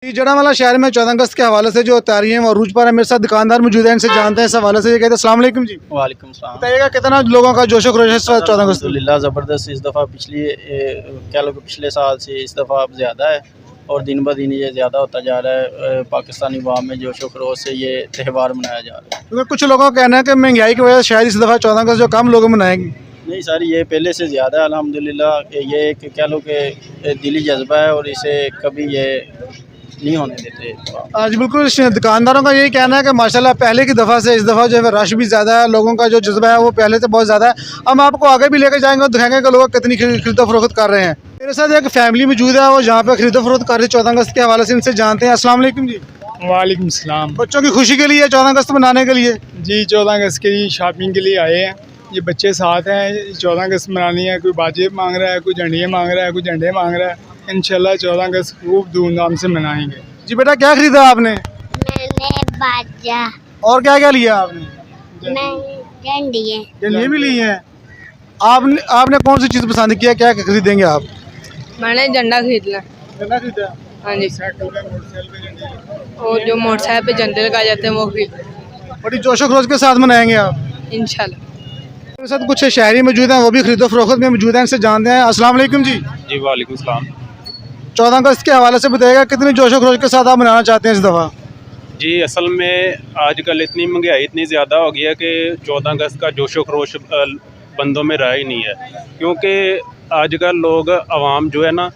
जड़ावाला शहर में 14 अगस्त के हवाले से जो तैयारियां वो अरूज पर है। मेरे साथ दुकानदार मौजूद हैं, इनसे जानते हैं इस हवाले से। ये कहते हैं अस्सलाम वालेकुम जी। वालेकुम सलाम। बताइएगा कितना लोगों का जोशो खरोश है 14 अगस्त? अल्हम्दुलिल्लाह ज़बरदस्त। इस दफ़ा क्या लोग पिछले साल से इस दफ़ा अब ज़्यादा है और दिन ब दिन ये ज़्यादा होता जा रहा है। पाकिस्तानी अवाम में जोशो खरोश से ये त्यौहार मनाया जा रहा है। क्योंकि कुछ लोगों का कहना है कि महंगाई की वजह से शायद इस दफ़ा 14 अगस्त जो कम लोग मनाएंगे। नहीं सर, ये पहले से ज़्यादा है अल्हम्दुलिल्लाह। ये एक क्या लोग दिली जज्बा है और इसे कभी ये नहीं होने देते। आज बिल्कुल दुकानदारों का यही कहना है कि माशाल्लाह पहले की दफ़ा से इस दफ़ा जो है रश भी ज़्यादा है, लोगों का जो जज्बा है वो पहले से बहुत ज़्यादा है। हम आपको आगे भी लेकर जाएंगे और दिखाएंगे कि लोग कितनी खरीदो फरोख्त कर रहे हैं। मेरे साथ एक फैमिली मौजूद है वो जहाँ पे खरीदो फरोख्त कर रही है 14 अगस्त के हवाले से। इनसे जानते हैं। अस्सलाम वालेकुम जी। वालेकुम सलाम। बच्चों की खुशी के लिए 14 अगस्त मनाने के लिए जी 14 अगस्त के लिए शॉपिंग के लिए आए हैं। ये बच्चे साथ हैं। 14 अगस्त मनानी है। कोई बाजे मांग रहा है, कोई झंडियाँ मांग रहा है, कोई झंडे मांग रहा है। इंशाल्लाह 14 अगस्त खूब धूमधाम से मनाएंगे। जी बेटा, क्या खरीदा आपने? मैंने बाजा। और क्या क्या लिया आपने? झंडियाँ भी ली हैं। आपने कौन सी चीज़ पसंद किया, क्या खरीदेंगे आप? मैंने झंडा खरीदना। झंडा खरीदा। हाँ जी। और जो मोटरसाइकिल पे झंडे लगाए जाते हैं वो खरीद बड़ी जोशो खरोश के साथ मनाएंगे आप इंशाल्लाह। मेरे साथ कुछ शहरी मौजूद हैं, वो भी खरीदो फरोख्त में मौजूद हैं। इनसे जानते हैं। अस्सलाम वालेकुम जी। जी वालेकुम सलाम। 14 अगस्त के हवाले से बताइएगा कितनी जोशो खरोश के साथ आप मनाना चाहते हैं इस दफ़ा? जी असल में आजकल इतनी महंगाई इतनी ज़्यादा हो गई है कि 14 अगस्त का जोशो खरोश बंदों में रहा ही नहीं है। क्योंकि आजकल लोग आवाम जो है ना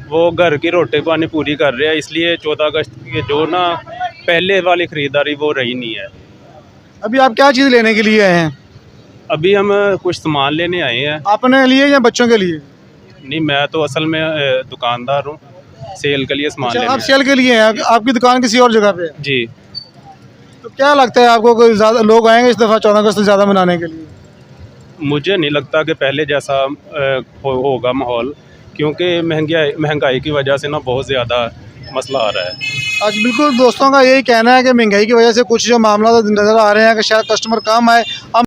वो घर की रोटी पानी पूरी कर रहे हैं, इसलिए 14 अगस्त के जो ना पहले वाली ख़रीदारी वो रही नहीं है। अभी आप क्या चीज़ लेने के लिए आए हैं? अभी हम कुछ सामान लेने आए हैं। अपने लिए या बच्चों के लिए? नहीं, मैं तो असल में दुकानदार हूँ, सेल के लिए सामान अच्छा, लेने आप सेल के लिए हैं। आपकी दुकान किसी और जगह पे है? जी। तो क्या लगता है आपको कोई ज़्यादा लोग आएंगे इस दफ़ा 14 अगस्त ज़्यादा मनाने के लिए? मुझे नहीं लगता कि पहले जैसा होगा माहौल, क्योंकि महंगाई की वजह से ना बहुत ज़्यादा मसला आ रहा है। आज बिल्कुल दोस्तों का यही कहना है कि महंगाई की वजह से कुछ जो मामला नज़र आ रहे हैं कि शायद कस्टमर कम आए। हम